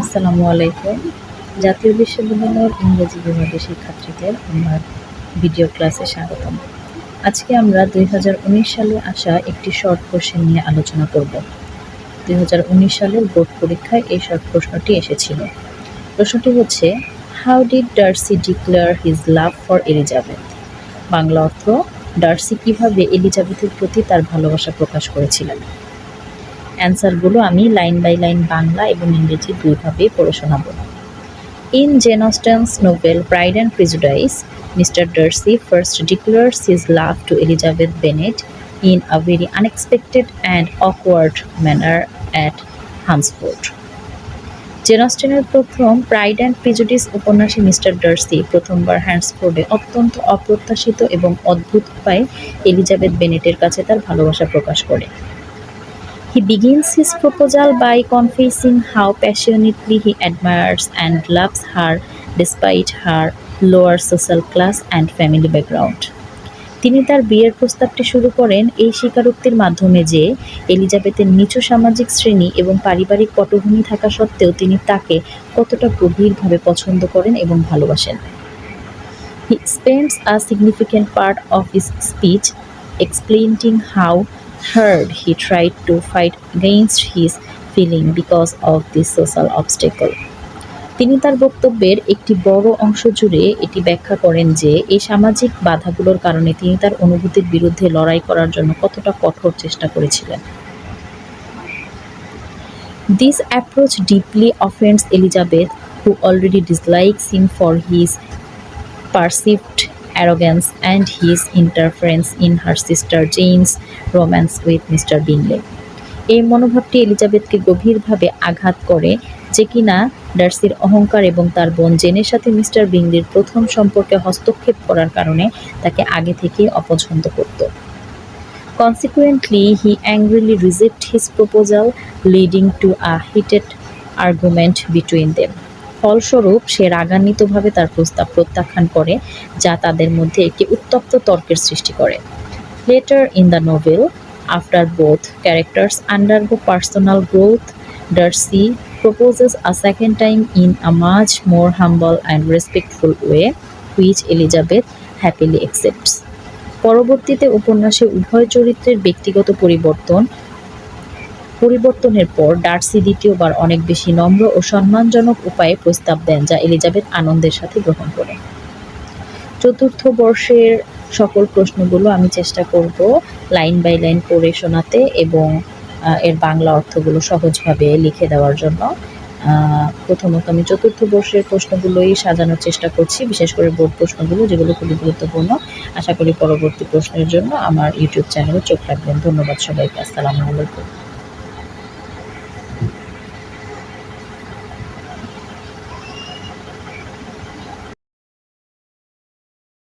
আসসালামু আলাইকুম। জাতীয় বিশ্ববিদ্যালয়ের ইংরেজি বিভাগের শিক্ষার্থীদের আমার ভিডিও ক্লাসে স্বাগতম। আজকে আমরা ২০১৯ সালে আসা একটি শর্ট কোয়েশ্চেন নিয়ে আলোচনা করব। ২০১৯ সালের বোর্ড পরীক্ষায় এই শর্ট প্রশ্নটি এসেছিল। প্রশ্নটি হচ্ছে, how did Darcy declare his love for Elizabeth? Bangla অর্থ, ডার্সি কিভাবে এলিজাবেথের প্রতি তার ভালোবাসা প্রকাশ করেছিলেন? অ্যান্সারগুলো আমি লাইন বাই লাইন বাংলা এবং ইংরেজি দুইভাবে পড়ে শোনাব। In Jane Austen's novel Pride and Prejudice, Mr. Darcy first declares his love to Elizabeth Bennet in a very unexpected and awkward manner at Hunsford. Jane অস্টেনের প্রথম প্রাইড অ্যান্ড প্রিজুডিস উপন্যাসে mister Darcy প্রথমবার হ্যান্ডসফোর্ডে অত্যন্ত অপ্রত্যাশিত এবং অদ্ভুত উপায়ে এলিজাবেথ বেনেটের কাছে তার ভালোবাসা প্রকাশ করে। He begins his proposal by confessing how passionately he admires and loves her despite her lower social class and family background. তিনি তার বিয়ের প্রস্তাবটি শুরু করেন এই স্বীকারোক্তির মাধ্যমে যে এলিজাবেথের নিচু সামাজিক শ্রেণী এবং পারিবারিক পটভূমি থাকা সত্ত্বেও তিনি তাকে কতটা গভীরভাবে পছন্দ করেন এবং ভালোবাসেন। He spends a significant part of his speech explaining how hard he tried to fight against his feeling because of this social obstacle. তিনি তার বক্তব্যের একটি বড় অংশ জুড়ে এটি ব্যাখ্যা করেন যে এই সামাজিক বাধাগুলোর কারণে তিনি তার অনুভূতির বিরুদ্ধে লড়াই করার জন্য কতটা কঠোর চেষ্টা করেছিলেন। This approach deeply offends Elizabeth, who already dislikes him for his perceived arrogance and his interference in her sister Jane's romance with Mr. Bingley. এই মনোভাবটি এলিজাবেথকে গভীরভাবে আঘাত করে, যে কিনা ডার্সির অহংকার এবং তার বোন জেনের সাথে মিস্টার বিংলির প্রথম সম্পর্কে হস্তক্ষেপ করার কারণে তাকে আগে থেকে অপছন্দ করত। Consequently, he angrily rejected his proposal, leading to a heated argument between them. ফলস্বরূপ সে রাগান্বিতভাবে তার প্রস্তাব প্রত্যাখ্যান করে, যা তাদের মধ্যে একটি উত্তপ্ত তর্কের সৃষ্টি করে। Later in the novel, after both characters undergo personal growth, Darcy proposes a second time in a much more humble and respectful way, which Elizabeth happily accepts. পরবর্তীতে উপন্যাসে উভয় চরিত্রের ব্যক্তিগত পরিবর্তনের পর ডার্সি দ্বিতীয়বার অনেক বেশি নম্র ও সম্মানজনক উপায়ে প্রস্তাব দেন, যা এলিজাবেথ আনন্দের সাথে গ্রহণ করেন। চতুর্থ বর্ষের সকল প্রশ্নগুলো আমি চেষ্টা করব লাইন বাই লাইন পড়ে শোনাতে এবং এর বাংলা অর্থগুলো সহজভাবে লিখে দেওয়ার জন্য। প্রথমত আমি চতুর্থ বর্ষের প্রশ্নগুলোই সাজানোর চেষ্টা করছি, বিশেষ করে বোর্ড প্রশ্নগুলো, যেগুলো খুবই গুরুত্বপূর্ণ। আশা করি পরবর্তী প্রশ্নের জন্য আমার ইউটিউব চ্যানেলে চোখ রাখবেন। ধন্যবাদ সবাইকে। আসসালামু আলাইকুম।